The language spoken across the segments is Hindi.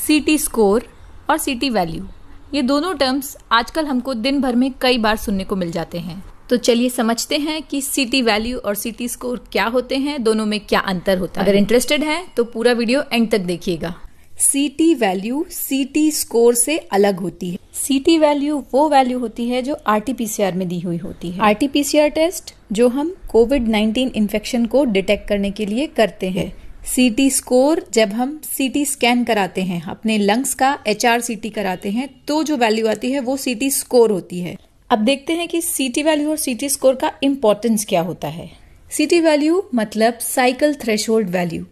सीटी स्कोर और सीटी वैल्यू, ये दोनों टर्म्स आजकल हमको दिन भर में कई बार सुनने को मिल जाते हैं। तो चलिए समझते हैं कि सीटी वैल्यू और सीटी स्कोर क्या होते हैं, दोनों में क्या अंतर होता है। अगर इंटरेस्टेड हैं तो पूरा वीडियो एंड तक देखिएगा। सीटी वैल्यू सीटी स्कोर से अलग होती है। सीटी वैल्यू वो वैल्यू होती है जो आरटीपीसीआर में दी हुई होती है। आरटीपीसीआर टेस्ट जो हम कोविड-19 इन्फेक्शन को डिटेक्ट करने के लिए करते हैं। सीटी स्कोर जब हम सीटी स्कैन कराते हैं, अपने लंग्स का HRCT कराते हैं, तो जो वैल्यू आती है वो सीटी स्कोर होती है। अब देखते हैं कि सीटी वैल्यू और सीटी स्कोर का इंपॉर्टेंस क्या होता है। सीटी वैल्यू मतलब cycle threshold value.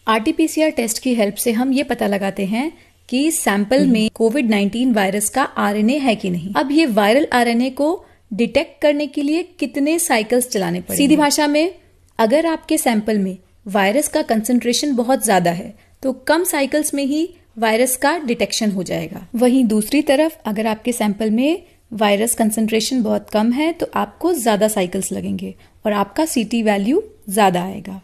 RTPCR test की हेल्प से हम ये पता लगाते हैं कि सैंपल में कोविड-19 वायरस का आरएनए है कि नहीं। अब ये वायरल आरएनए को डिटेक्ट करने के लिए कितने साइकिल्स चलाने पड़ेंगे। सीधी भाषा में, अगर आपके सैंपल में वायरस का कंसंट्रेशन बहुत ज्यादा है तो कम साइकिल्स में ही वायरस का डिटेक्शन हो जाएगा। वहीं दूसरी तरफ अगर आपके सैंपल में वायरस कंसंट्रेशन बहुत कम है तो आपको ज्यादा साइकिल्स लगेंगे और आपका सीटी वैल्यू ज्यादा आएगा।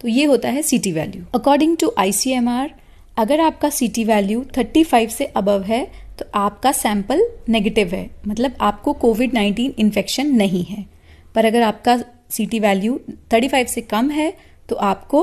तो ये होता है CT value. According to ICMR, अगर आपका सीटी वैल्यू 35 से अबव है तो आपका सैंपल नेगेटिव है, मतलब आपको कोविड-19 इन्फेक्शन नहीं है। पर अगर आपका सीटी वैल्यू 35 से कम है तो आपको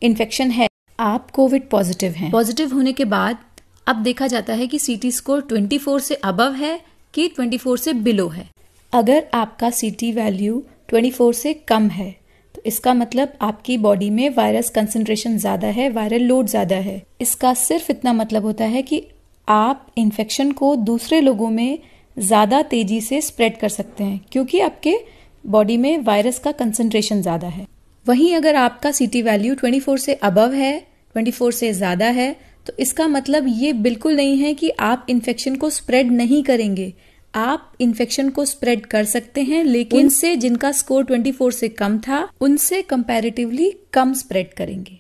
इन्फेक्शन है, आप कोविड पॉजिटिव हैं। पॉजिटिव होने के बाद अब देखा जाता है कि सीटी स्कोर 24 से अबव है कि 24 से बिलो है। अगर आपका सीटी वैल्यू 24 से कम है तो इसका मतलब आपकी बॉडी में वायरस कंसंट्रेशन ज्यादा है, वायरल लोड ज्यादा है। इसका सिर्फ इतना मतलब होता है कि आप इन्फेक्शन को दूसरे लोगों में ज्यादा तेजी से स्प्रेड कर सकते हैं क्योंकि आपके बॉडी में वायरस का कंसंट्रेशन ज्यादा है। वहीं अगर आपका सीटी वैल्यू 24 से अबव है, 24 से ज्यादा है, तो इसका मतलब ये बिल्कुल नहीं है कि आप इन्फेक्शन को स्प्रेड नहीं करेंगे। आप इन्फेक्शन को स्प्रेड कर सकते हैं, लेकिन उनसे जिनका स्कोर 24 से कम था उनसे कंपैरेटिवली कम स्प्रेड करेंगे।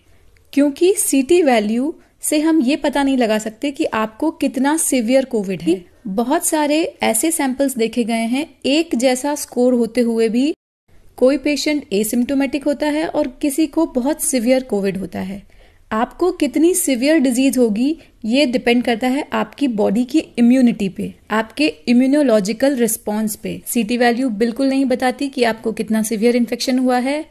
क्योंकि सीटी वैल्यू से हम ये पता नहीं लगा सकते कि आपको कितना सीवियर कोविड है। बहुत सारे ऐसे सैंपल्स देखे गए हैं एक जैसा स्कोर होते हुए भी कोई पेशेंट एसिम्टोमेटिक होता है और किसी को बहुत सीवियर कोविड होता है। आपको कितनी सीवियर डिजीज होगी ये डिपेंड करता है आपकी बॉडी की इम्यूनिटी पे, आपके इम्यूनोलॉजिकल रिस्पॉन्स पे। सीटी वैल्यू बिल्कुल नहीं बताती कि आपको कितना सीवियर इन्फेक्शन हुआ है,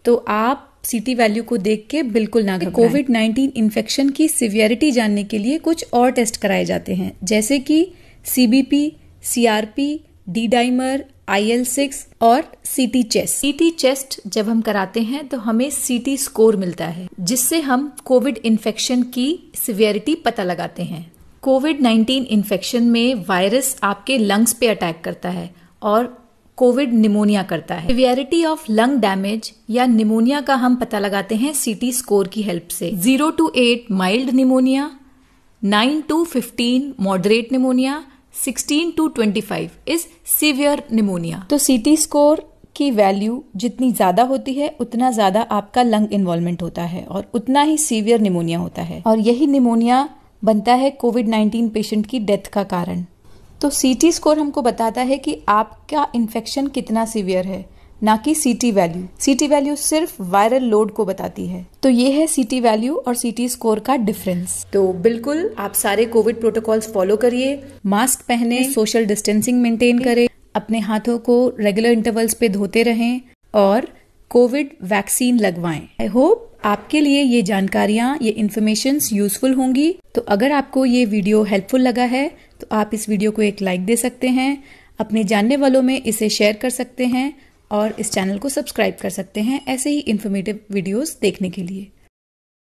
तो आप सीटी वैल्यू को देख के बिल्कुल ना घबराएं। कोविड-19 इन्फेक्शन की सीवियरिटी जानने के लिए कुछ और टेस्ट कराए जाते हैं, जैसे कि CBP, CRP, D-डाइमर, IL-6 और CT चेस्ट। CT चेस्ट जब हम कराते हैं तो हमें CT स्कोर मिलता है, जिससे हम कोविड इन्फेक्शन की सिवियरिटी पता लगाते हैं। कोविड-19 इन्फेक्शन में वायरस आपके लंग्स पे अटैक करता है और कोविड निमोनिया करता है। सिवियरिटी ऑफ लंग डैमेज या निमोनिया का हम पता लगाते हैं CT स्कोर की हेल्प से। 0 to 8 mild pneumonia, 9 to 15 moderate pneumonia, 16 to 25 is severe pneumonia. तो सीटी स्कोर की वैल्यू जितनी ज्यादा होती है उतना ज्यादा आपका लंग इन्वॉल्वमेंट होता है और उतना ही सीवियर निमोनिया होता है, और यही निमोनिया बनता है कोविड-19 पेशेंट की डेथ का कारण। तो सीटी स्कोर हमको बताता है कि आपका इन्फेक्शन कितना सीवियर है, ना कि सीटी वैल्यू। सीटी वैल्यू सिर्फ वायरल लोड को बताती है। तो ये है सीटी वैल्यू और सीटी स्कोर का डिफरेंस। तो बिल्कुल आप सारे कोविड प्रोटोकॉल्स फॉलो करिए, मास्क पहने, सोशल डिस्टेंसिंग मेंटेन करें, अपने हाथों को रेगुलर इंटरवल्स पे धोते रहें और कोविड वैक्सीन लगवाएं। आई होप आपके लिए ये जानकारियां, ये इन्फॉर्मेशंस यूजफुल होंगी। तो अगर आपको ये वीडियो हेल्पफुल लगा है तो आप इस वीडियो को एक लाइक दे सकते हैं, अपने जानने वालों में इसे शेयर कर सकते हैं और इस चैनल को सब्सक्राइब कर सकते हैं ऐसे ही इन्फॉर्मेटिव वीडियोस देखने के लिए।